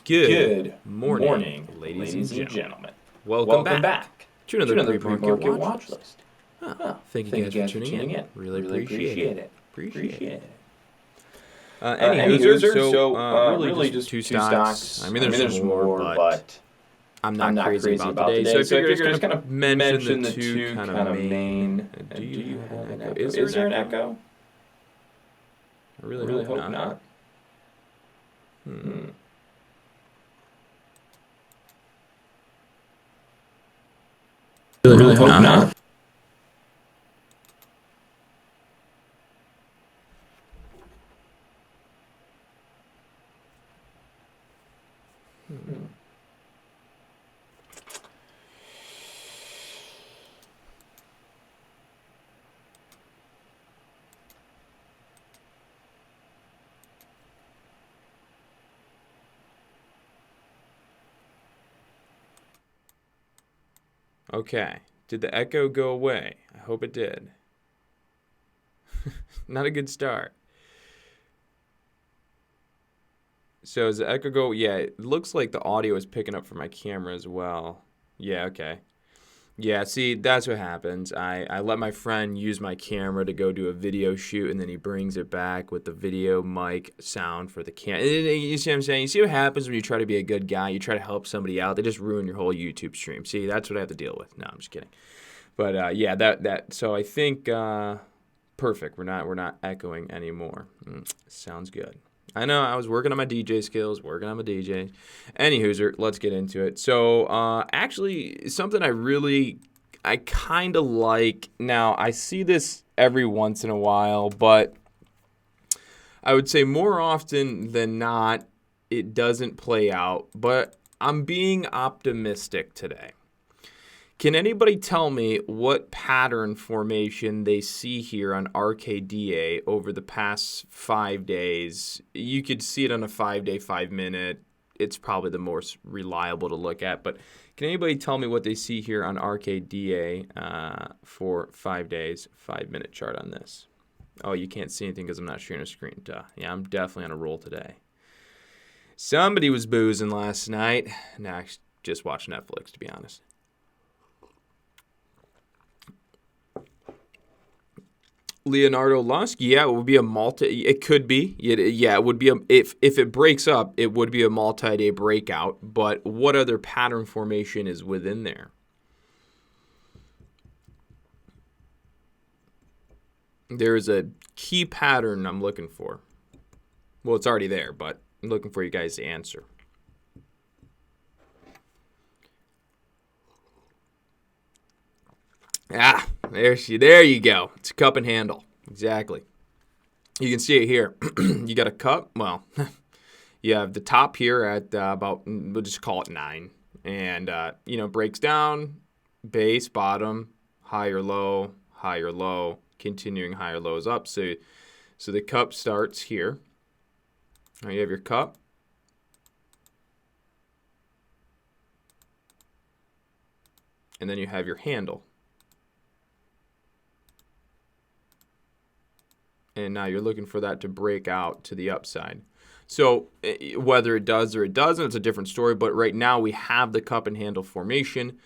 Good morning, ladies and gentlemen. Welcome back to another pre-market watch list. Thank you guys for tuning in. Really appreciate it. Anywho, So really just two stocks. I mean, there's more, but I'm not crazy about today. So I figured I just kind of mention the two kind of main. Do you have an echo? Is there an echo? I really hope not. Really hope not. Okay. Did the echo go away? I hope it did. Not a good start. So does the echo go? Yeah, it looks like the audio is picking up from my camera as well. Yeah, okay. Yeah, see, that's what happens. I let my friend use my camera to go do a video shoot, and then he brings it back with the video mic sound for the camera. You see what I'm saying? You see what happens when you try to be a good guy? You try to help somebody out. They just ruin your whole YouTube stream. See, that's what I have to deal with. No, I'm just kidding. But yeah, so I think perfect. We're not echoing anymore. Sounds good. I know I was working on my DJ skills, working on my DJ. Anywho, let's get into it. So actually, something I kind of like. Now, I see this every once in a while, but I would say more often than not, it doesn't play out. But I'm being optimistic today. Can anybody tell me what pattern formation they see here on RKDA over the past 5 days? You could see it on a 5-day, 5-minute. It's probably the most reliable to look at. But can anybody tell me what they see here on RKDA for 5 days, 5-minute chart on this? Oh, you can't see anything because I'm not sharing a screen. Duh. Yeah, I'm definitely on a roll today. Somebody was boozing last night. Nah, I just watched Netflix, to be honest. Leonardo Lusk, yeah, it would be a it could be. Yeah, it would be if it breaks up, it would be a multi-day breakout, but what other pattern formation is within there? There's a key pattern I'm looking for. Well, it's already there, but I'm looking for you guys to answer. There you go. It's a cup and handle. Exactly. You can see it here. You got a cup. Well, you have the top here at about, we'll just call it 9. And, breaks down, base, bottom, higher, low, continuing higher lows up. So the cup starts here. Now you have your cup. And then you have your handle. And now you're looking for that to break out to the upside. So whether it does or it doesn't, it's a different story. But right now we have the cup and handle formation.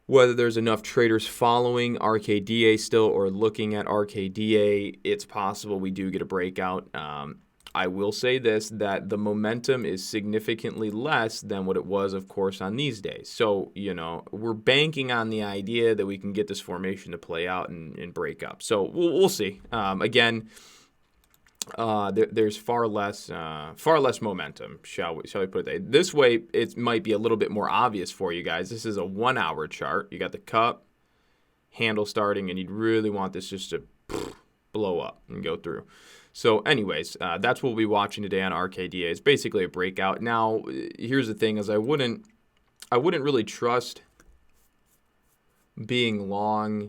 Whether there's enough traders following RKDA still or looking at RKDA, it's possible we do get a breakout. I will say this, that the momentum is significantly less than what it was, of course, on these days. So, we're banking on the idea that we can get this formation to play out and break up. So we'll see. Again, there's far less momentum, shall we put it that. This way, it might be a little bit more obvious for you guys. This is a 1-hour chart. You got the cup, handle starting, and you'd really want this just to blow up and go through. So anyways, that's what we'll be watching today on RKDA. It's basically a breakout. Now, here's the thing, is I wouldn't really trust being long.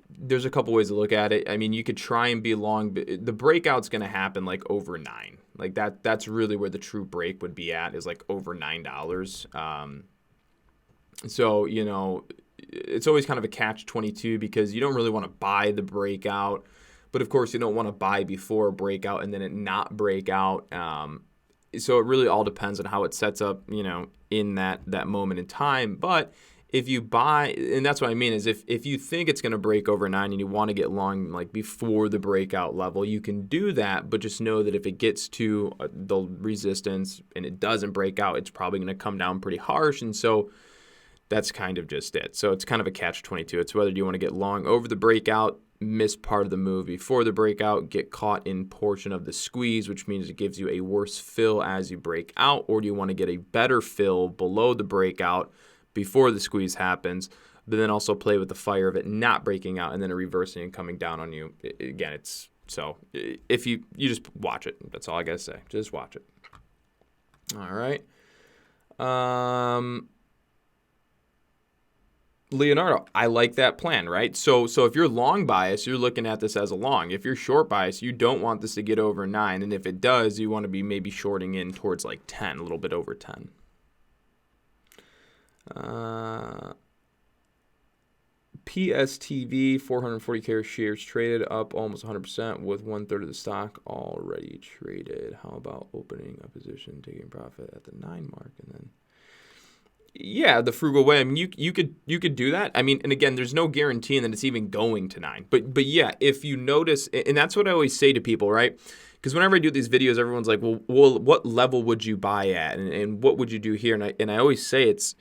There's a couple ways to look at it. I mean, you could try and be long, but the breakout's going to happen like over 9. Like that's really where the true break would be at, is like over $9. So, it's always kind of a catch-22 because you don't really want to buy the breakout. But of course, you don't want to buy before a breakout and then it not break out. So it really all depends on how it sets up, in that moment in time. But if you buy, and that's what I mean, is if you think it's going to break over 9 and you want to get long like before the breakout level, you can do that, but just know that if it gets to the resistance and it doesn't break out, it's probably going to come down pretty harsh. And so that's kind of just it. So it's kind of a catch-22. It's whether you want to get long over the breakout, miss part of the move before the breakout, get caught in portion of the squeeze, which means it gives you a worse fill as you break out, or do you want to get a better fill below the breakout before the squeeze happens, but then also play with the fire of it not breaking out and then it reversing and coming down on you. Again, it's so if you just watch it. That's all I gotta say. Just watch it. All right. Leonardo, I like that plan, right? So if you're long bias, you're looking at this as a long. If you're short bias, you don't want this to get over 9, and if it does, you want to be maybe shorting in towards like 10, a little bit over 10. PSTV, 440K shares traded, up almost 100% with 1/3 of the stock already traded. How about opening a position, taking profit at the 9 mark, and then yeah, the frugal way. I mean, you could do that. I mean, and again, there's no guarantee that it's even going to 9. But yeah, if you notice, and that's what I always say to people, right? Because whenever I do these videos, everyone's like, well, what level would you buy at, and what would you do here? And I always say it's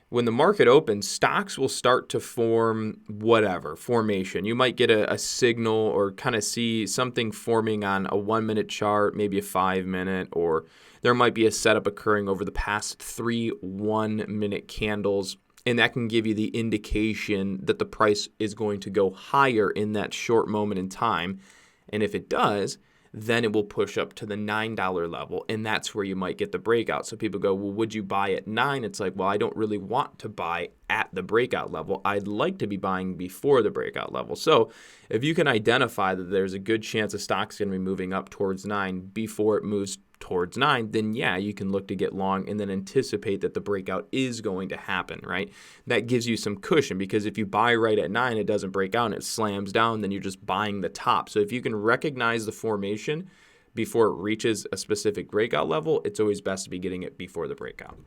when the market opens, stocks will start to form whatever formation. You might get a signal or kind of see something forming on a 1-minute chart, maybe a 5-minute, or there might be a setup occurring over the past 3 1-minute candles, and that can give you the indication that the price is going to go higher in that short moment in time. And if it does, then it will push up to the $9 level, and that's where you might get the breakout. So people go, well, would you buy at 9? It's like, well, I don't really want to buy at the breakout level. I'd like to be buying before the breakout level. So if you can identify that there's a good chance a stock's going to be moving up towards 9 before it moves towards 9, then yeah, you can look to get long and then anticipate that the breakout is going to happen, right? That gives you some cushion, because if you buy right at 9, it doesn't break out and it slams down, then you're just buying the top. So if you can recognize the formation before it reaches a specific breakout level, it's always best to be getting it before the breakout.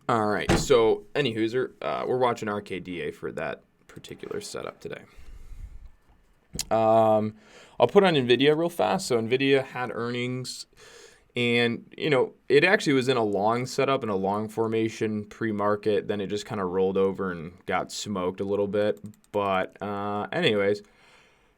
All right, so anywho, we're watching RKDA for that particular setup today. I'll put on NVDA real fast. So NVDA had earnings, and it actually was in a long setup and a long formation pre-market. Then it just kind of rolled over and got smoked a little bit. But anyways,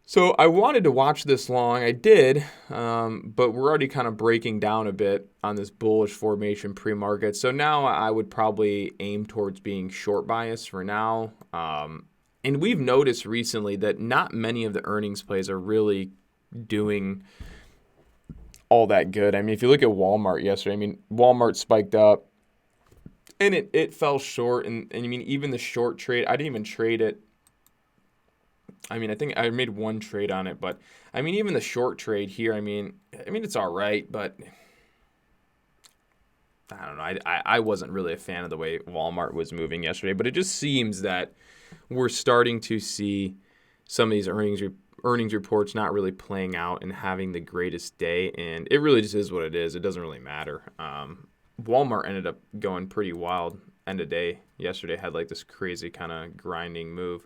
so I wanted to watch this long. I did, but we're already kind of breaking down a bit on this bullish formation pre-market. So now I would probably aim towards being short bias for now. And we've noticed recently that not many of the earnings plays are really doing all that good. I mean, if you look at Walmart yesterday, I mean, Walmart spiked up and it fell short. And I mean, even the short trade, I didn't even trade it. I mean, I think I made one trade on it, but I mean, even the short trade here, I mean, it's all right, but I don't know. I wasn't really a fan of the way Walmart was moving yesterday, but it just seems that we're starting to see some of these earnings reports not really playing out and having the greatest day, and it really just is what it is. It doesn't really matter. Walmart ended up going pretty wild end of day yesterday, had like this crazy kind of grinding move.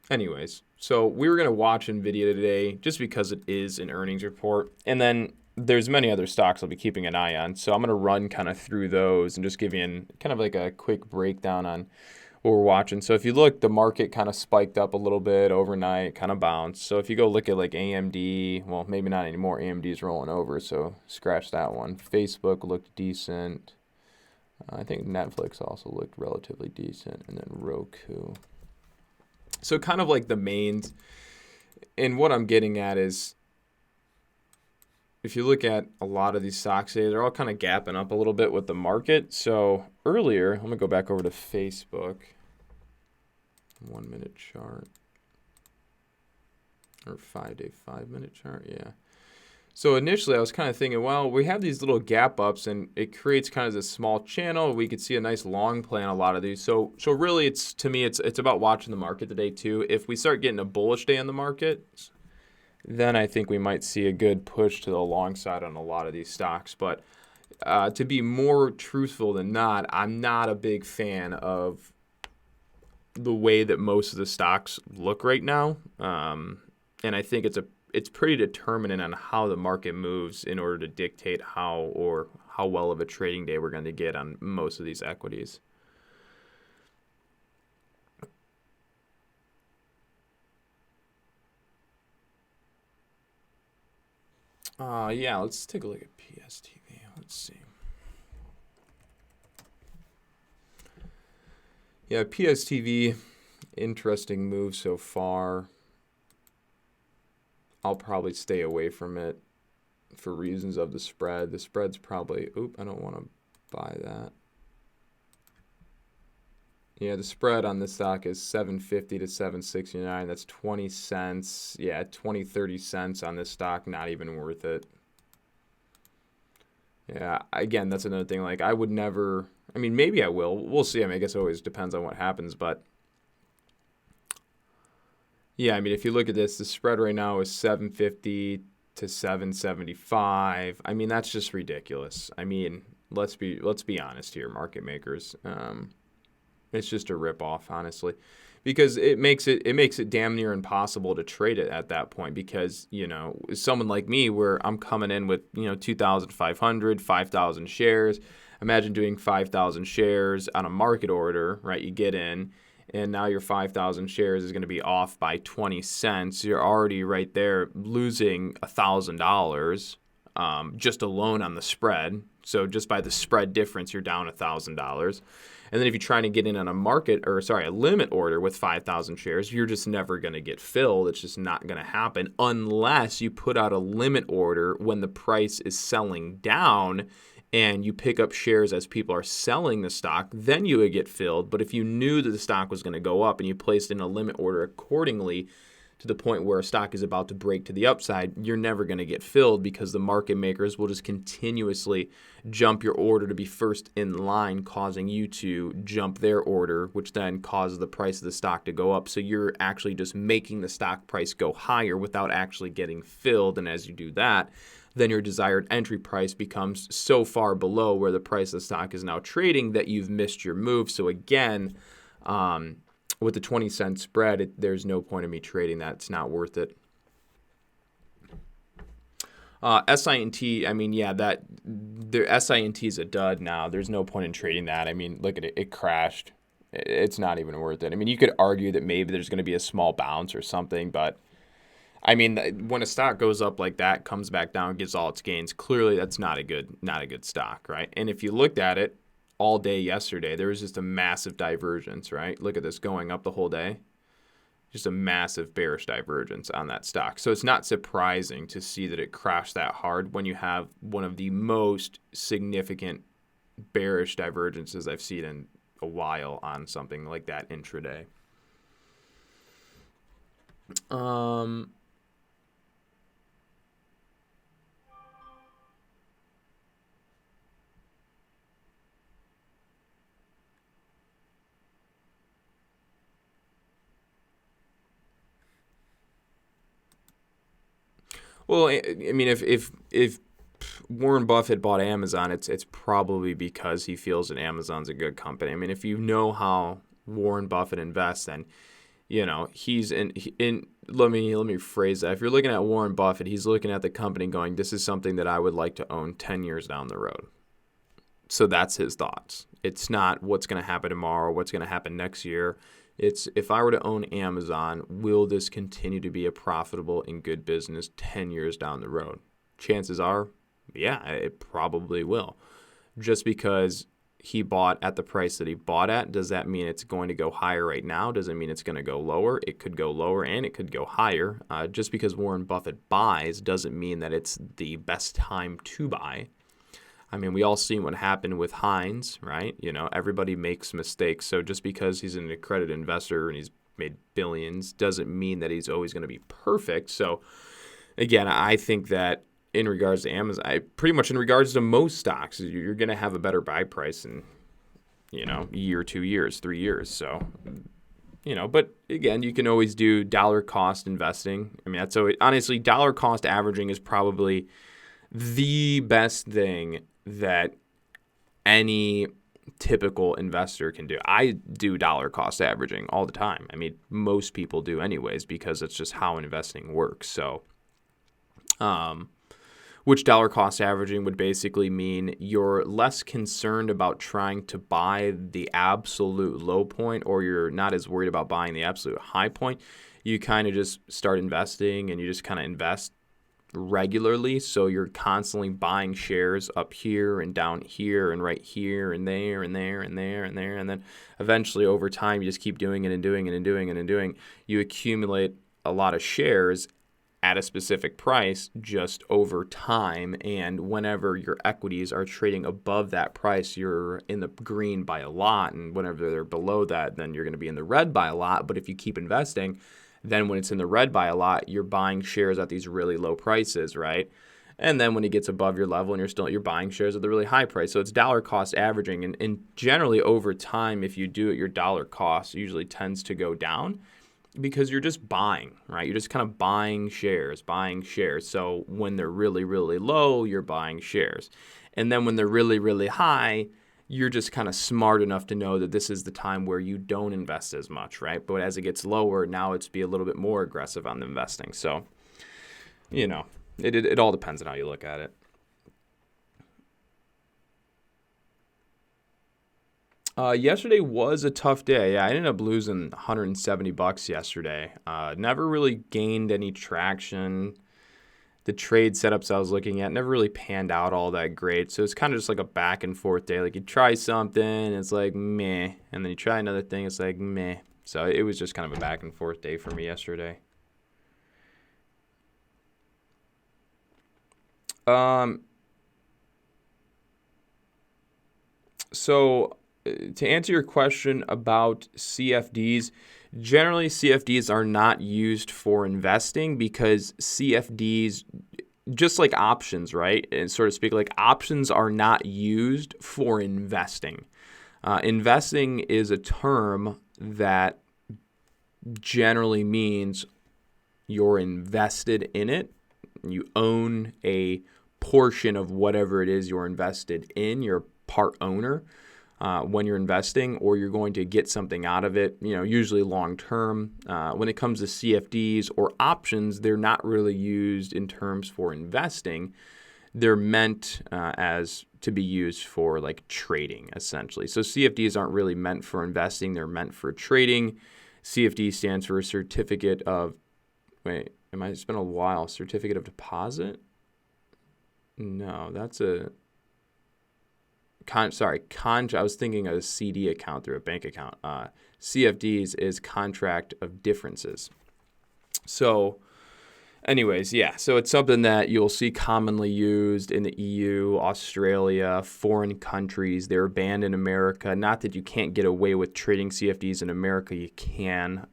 Anyways, so we were going to watch NVIDIA today just because it is an earnings report, and then there's many other stocks I'll be keeping an eye on. So I'm going to run kind of through those and just give you kind of like a quick breakdown on what we're watching. So if you look, the market kind of spiked up a little bit overnight, kind of bounced. So if you go look at like AMD, well, maybe not anymore. AMD's rolling over, so scratch that one. Facebook looked decent. I think Netflix also looked relatively decent, and then Roku. So kind of like the mains, and what I'm getting at is, if you look at a lot of these stocks today, they're all kind of gapping up a little bit with the market. So earlier, I'm going to go back over to Facebook. 1-minute chart. Or 5-day, 5-minute chart, yeah. So initially I was kind of thinking, well, we have these little gap ups and it creates kind of this small channel. We could see a nice long play on a lot of these. So really to me, it's about watching the market today too. If we start getting a bullish day in the market, then I think we might see a good push to the long side on a lot of these stocks. But to be more truthful than not, I'm not a big fan of the way that most of the stocks look right now. And I think it's pretty determinant on how the market moves in order to dictate how well of a trading day we're going to get on most of these equities. Yeah, let's take a look at PSTV. Let's see. Yeah, PSTV, interesting move so far. I'll probably stay away from it for reasons of the spread. The spread's probably, I don't want to buy that. Yeah, the spread on this stock is 750 to 769. That's 20 cents. Yeah, 20, 30 cents on this stock, not even worth it. Yeah, again, that's another thing. Like, I would never, I mean, maybe I will. We'll see. I mean, I guess it always depends on what happens, but yeah, I mean, if you look at this, the spread right now is 750 to 775. I mean, that's just ridiculous. I mean, let's be honest here, market makers. It's just a ripoff, honestly, because it makes it damn near impossible to trade it at that point. Because someone like me, where I'm coming in with 2,500, 5,000 shares. Imagine doing 5,000 shares on a market order, right? You get in, and now your 5,000 shares is going to be off by 20 cents. You're already right there losing $1,000 just alone on the spread. So just by the spread difference, you're down $1,000. And then if you're trying to get in on a limit order with 5,000 shares, you're just never going to get filled. It's just not going to happen unless you put out a limit order when the price is selling down and you pick up shares as people are selling the stock, then you would get filled. But if you knew that the stock was going to go up and you placed in a limit order accordingly to the point where a stock is about to break to the upside, you're never going to get filled because the market makers will just continuously jump your order to be first in line, causing you to jump their order, which then causes the price of the stock to go up. So you're actually just making the stock price go higher without actually getting filled. And as you do that, then your desired entry price becomes so far below where the price of the stock is now trading that you've missed your move. So again, with the 20-cent spread, there's no point in me trading that. It's not worth it. SINT, I mean, yeah, the SINT is a dud now. There's no point in trading that. I mean, look at it. It crashed. It's not even worth it. I mean, you could argue that maybe there's going to be a small bounce or something, but I mean, when a stock goes up like that, comes back down, gets all its gains, clearly that's not a good stock, right? And if you looked at it all day yesterday, there was just a massive divergence, right? Look at this going up the whole day. Just a massive bearish divergence on that stock. So it's not surprising to see that it crashed that hard when you have one of the most significant bearish divergences I've seen in a while on something like that intraday. Well, I mean, if Warren Buffett bought Amazon, it's probably because he feels that Amazon's a good company. I mean, if you know how Warren Buffett invests, then he's in. Let me phrase that. If you're looking at Warren Buffett, he's looking at the company going, "This is something that I would like to own 10 years down the road." So that's his thoughts. It's not what's going to happen tomorrow, what's going to happen next year. It's, if I were to own Amazon, will this continue to be a profitable and good business 10 years down the road? Chances are, yeah, it probably will. Just because he bought at the price that he bought at, does that mean it's going to go higher right now? Does it mean it's going to go lower? It could go lower and it could go higher. Just because Warren Buffett buys doesn't mean that it's the best time to buy. I mean, we all seen what happened with Heinz, right? Everybody makes mistakes. So just because he's an accredited investor and he's made billions doesn't mean that he's always going to be perfect. So again, I think that in regards to Amazon, pretty much in regards to most stocks, you're going to have a better buy price in, a year, 2 years, 3 years. So, but again, you can always do dollar cost investing. I mean, that's always, honestly, dollar cost averaging is probably the best thing that any typical investor can do. I do dollar cost averaging all the time. I mean, most people do anyways, because it's just how investing works. So, which dollar cost averaging would basically mean you're less concerned about trying to buy the absolute low point, or you're not as worried about buying the absolute high point. You kind of just start investing, and you just kind of invest regularly. So you're constantly buying shares up here and down here and right here and there and there and there and there. And then eventually over time, you just keep doing it and doing it and doing it and doing. You accumulate a lot of shares at a specific price just over time. And whenever your equities are trading above that price, you're in the green by a lot. And whenever they're below that, then you're going to be in the red by a lot. But if you keep investing, then when it's in the red by a lot, you're buying shares at these really low prices, right? And then when it gets above your level, and you're buying shares at the really high price. So it's dollar cost averaging. And generally over time, if you do it, your dollar cost usually tends to go down because you're just buying, right? You're just kind of buying shares. So when they're really, really low, you're buying shares. And then when they're really, really high, you're just kind of smart enough to know that this is the time where you don't invest as much, right? But as it gets lower, now it's be a little bit more aggressive on the investing. So, it all depends on how you look at it. Yesterday was a tough day. Yeah, I ended up losing $170 yesterday. Never really gained any traction. The trade setups I was looking at never really panned out all that great. So it's kind of just like a back and forth day. Like you try something, it's like meh. And then you try another thing, it's like meh. So it was just kind of a back and forth day for me yesterday. So to answer your question about CFDs, generally CFDs are not used for investing because CFDs, just like options, right? And so to speak, like options are not used for investing. Investing is a term that generally means you're invested in it. You own a portion of whatever it is you're invested in. You're part owner when you're investing, or you're going to get something out of it, usually long term. When it comes to CFDs or options, they're not really used in terms for investing. They're meant as to be used for like trading, essentially. So CFDs aren't really meant for investing. They're meant for trading. CFD stands for Certificate of, it's been a while, Certificate of Deposit? No, that's a, I was thinking of a CD account through a bank account. CFDs is Contract of Differences. So anyways, yeah, so it's something that you'll see commonly used in the EU, Australia, foreign countries. They're banned in America. Not that you can't get away with trading CFDs in America, you can.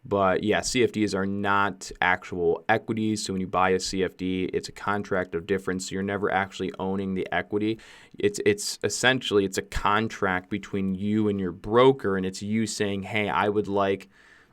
But yeah, CFDs are not actual equities. So when you buy a CFD, it's a contract of difference. So you're never actually owning the equity. It's essentially, it's a contract between you and your broker, and it's you saying, hey, I would like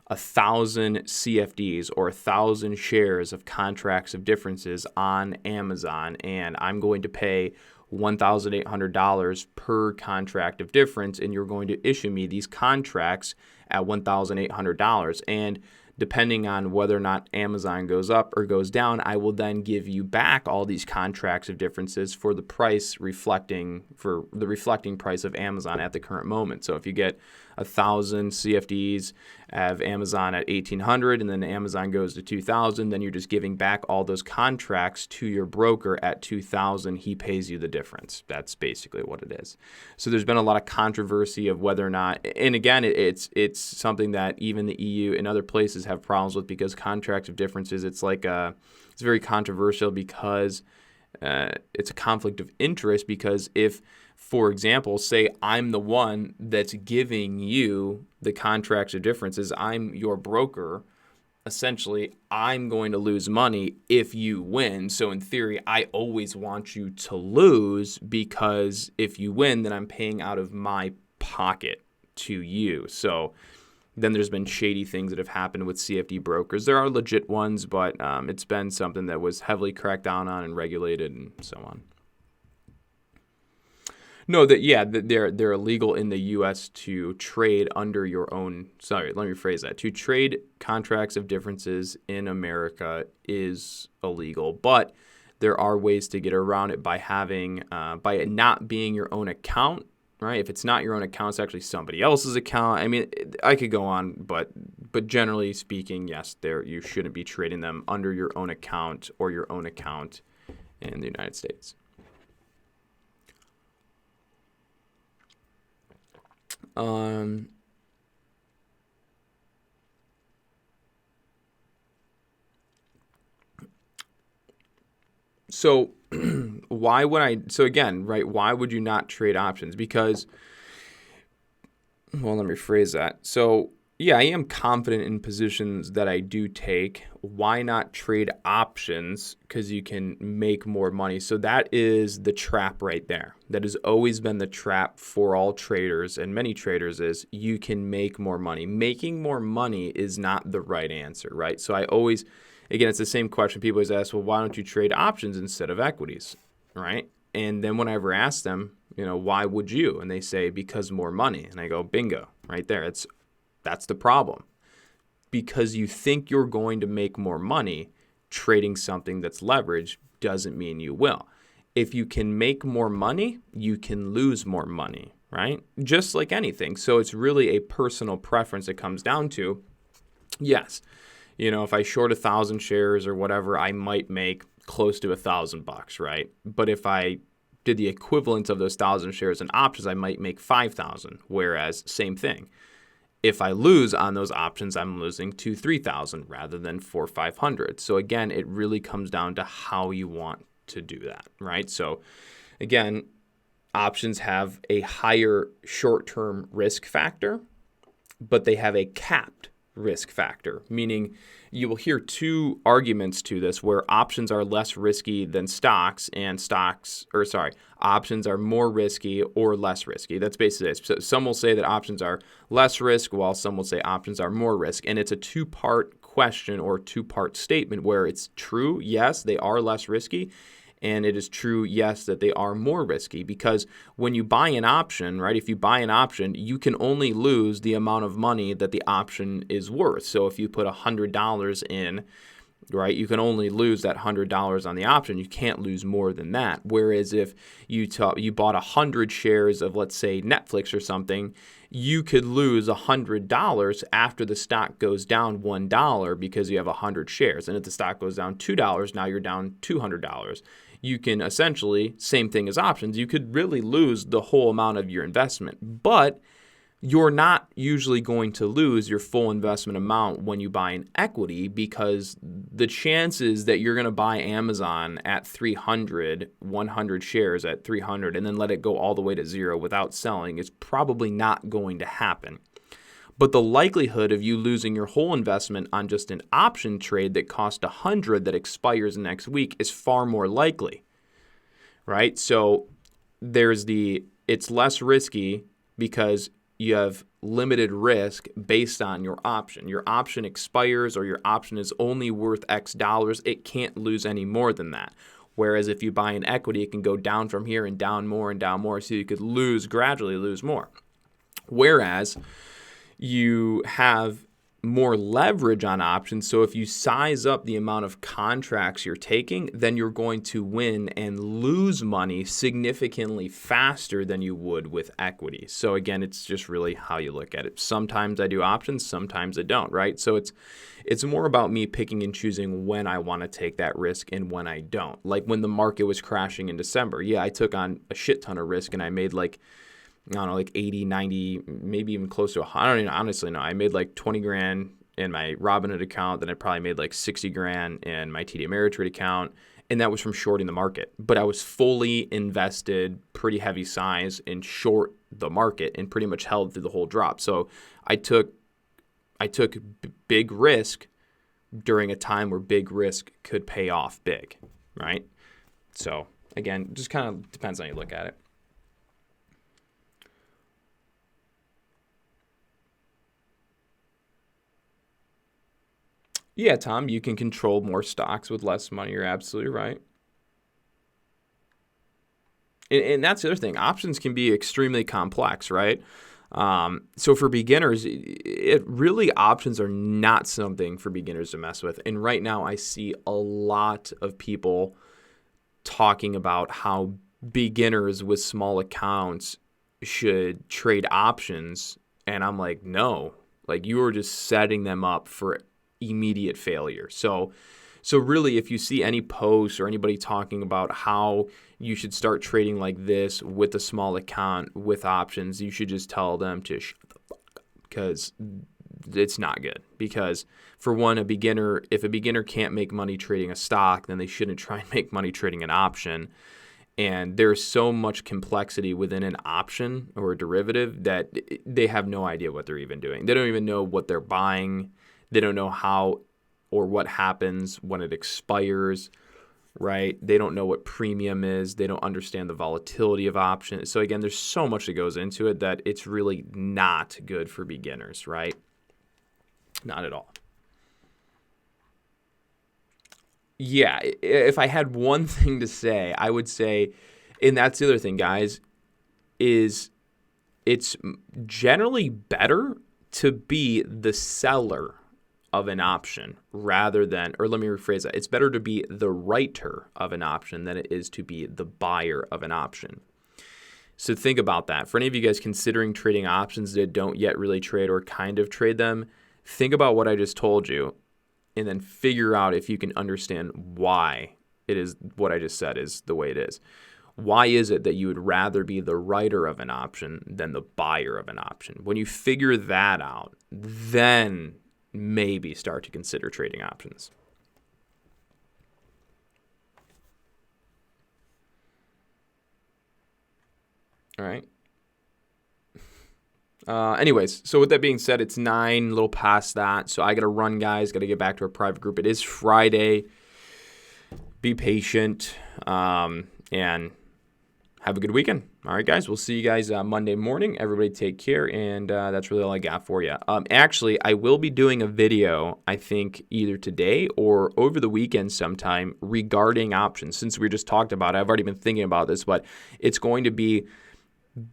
1,000 CFDs or 1,000 shares of contracts of differences on Amazon, and I'm going to pay $1,800 per contract of difference, and you're going to issue me these contracts at $1,800. And depending on whether or not Amazon goes up or goes down, I will then give you back all these contracts of differences for the price reflecting price of Amazon at the current moment. So if you get 1,000 CFDs of Amazon at $1,800 and then Amazon goes to $2,000, then you're just giving back all those contracts to your broker at $2,000. He pays you the difference. That's basically what it is. So there's been a lot of controversy of whether or not, and again, it's something that even the EU and other places have problems with, because contracts of differences, it's very controversial because it's a conflict of interest. Because if, for example, say I'm the one that's giving you the contracts of differences, I'm your broker, essentially I'm going to lose money if you win. So in theory, I always want you to lose, because if you win, then I'm paying out of my pocket to you. So then there's been shady things that have happened with CFD brokers. There are legit ones, but it's been something that was heavily cracked down on and regulated and so on. No, that they're illegal in the U.S. to trade under your own. Sorry, let me rephrase that. To trade contracts of differences in America is illegal, but there are ways to get around it by by it not being your own account. Right? If it's not your own account, it's actually somebody else's account. I mean, I could go on, but generally speaking, yes, you shouldn't be trading them under your own account or your own account in the United States. So why would you not trade options? Because, well, let me rephrase that. So yeah, I am confident in positions that I do take. Why not trade options? Because you can make more money. So that is the trap right there. That has always been the trap for all traders and many traders, is you can make more money. Making more money is not the right answer, right? So again, it's the same question. People always ask, well, why don't you trade options instead of equities, right? And then whenever I ask them, why would you? And they say, because more money. And I go, bingo, right there. That's the problem. Because you think you're going to make more money, trading something that's leveraged doesn't mean you will. If you can make more money, you can lose more money, right? Just like anything. So it's really a personal preference it comes down to. Yes, if I short 1,000 shares or whatever, I might make close to $1,000, right? But if I did the equivalent of those 1,000 shares in options, I might make 5,000. Whereas same thing. If I lose on those options, I'm losing 2,000-3,000 rather than 400-500. So again, it really comes down to how you want to do that, right? So again, options have a higher short-term risk factor, but they have a capped risk factor, meaning you will hear two arguments to this where options are less risky than stocks and options are more risky or less risky. That's basically it. So some will say that options are less risk while some will say options are more risk. And it's a two-part question or two-part statement where it's true, yes, they are less risky. And it is true, yes, that they are more risky, because when you buy an option, right, if you buy an option, you can only lose the amount of money that the option is worth. So if you put $100 in, right, you can only lose that $100 on the option. You can't lose more than that. Whereas if you bought 100 shares of, let's say, Netflix or something, you could lose $100 after the stock goes down $1 because you have 100 shares. And if the stock goes down $2, now you're down $200. You can essentially, same thing as options, you could really lose the whole amount of your investment. But you're not usually going to lose your full investment amount when you buy an equity, because the chances that you're going to buy Amazon at 300, 100 shares at 300, and then let it go all the way to zero without selling is probably not going to happen. But the likelihood of you losing your whole investment on just an option trade that cost 100 that expires next week is far more likely, right? So it's less risky because you have limited risk based on your option. Your option expires or your option is only worth X dollars. It can't lose any more than that. Whereas if you buy an equity, it can go down from here and down more, so you could gradually lose more. Whereas you have more leverage on options. So if you size up the amount of contracts you're taking, then you're going to win and lose money significantly faster than you would with equity. So again, it's just really how you look at it. Sometimes I do options, sometimes I don't, right? So it's more about me picking and choosing when I want to take that risk and when I don't. Like when the market was crashing in December, yeah, I took on a shit ton of risk and I made like 80, 90, maybe even close to I don't even honestly know. I made like 20 grand in my Robinhood account. Then I probably made like 60 grand in my TD Ameritrade account. And that was from shorting the market. But I was fully invested, pretty heavy size, in short the market and pretty much held through the whole drop. So I took big risk during a time where big risk could pay off big, right? So again, just kind of depends on how you look at it. Yeah, Tom, you can control more stocks with less money. You're absolutely right. And that's the other thing. Options can be extremely complex, right? So for beginners, options are not something for beginners to mess with. And right now I see a lot of people talking about how beginners with small accounts should trade options. And I'm like, no, like you are just setting them up for immediate failure. So really, if you see any posts or anybody talking about how you should start trading like this with a small account with options, you should just tell them to shut the fuck up, because it's not good. Because for one, if a beginner can't make money trading a stock, then they shouldn't try and make money trading an option. And there's so much complexity within an option or a derivative that they have no idea what they're even doing. They don't even know what they're buying. They don't know how or what happens when it expires, right? They don't know what premium is. They don't understand the volatility of options. So again, there's so much that goes into it that it's really not good for beginners, right? Not at all. Yeah, if I had one thing to say, I would say, and that's the other thing, guys, is it's generally better to be the seller of an option rather than, or let me rephrase that, it's better to be the writer of an option than it is to be the buyer of an option. So think about that. For any of you guys considering trading options that don't yet really trade or kind of trade them, think about what I just told you and then figure out if you can understand why it is what I just said is the way it is. Why is it that you would rather be the writer of an option than the buyer of an option? When you figure that out, then maybe start to consider trading options. All right. Anyways, so with that being said, it's 9, a little past that. So I got to run, guys. Got to get back to our private group. It is Friday. Be patient and have a good weekend. All right, guys. We'll see you guys Monday morning. Everybody take care, and that's really all I got for you. Actually, I will be doing a video, I think, either today or over the weekend sometime regarding options. Since we just talked about it, I've already been thinking about this, but it's going to be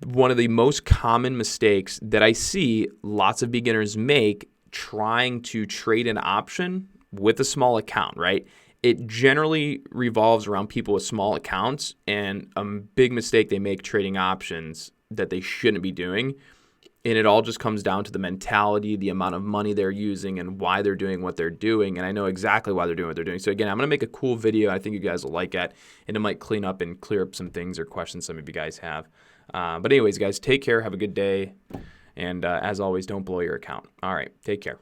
one of the most common mistakes that I see lots of beginners make trying to trade an option with a small account, right? It generally revolves around people with small accounts, and a big mistake they make trading options that they shouldn't be doing. And it all just comes down to the mentality, the amount of money they're using, and why they're doing what they're doing. And I know exactly why they're doing what they're doing. So again, I'm going to make a cool video. I think you guys will like it, and it might clean up and clear up some things or questions some of you guys have. But anyways, guys, take care. Have a good day. And as always, don't blow your account. All right, take care.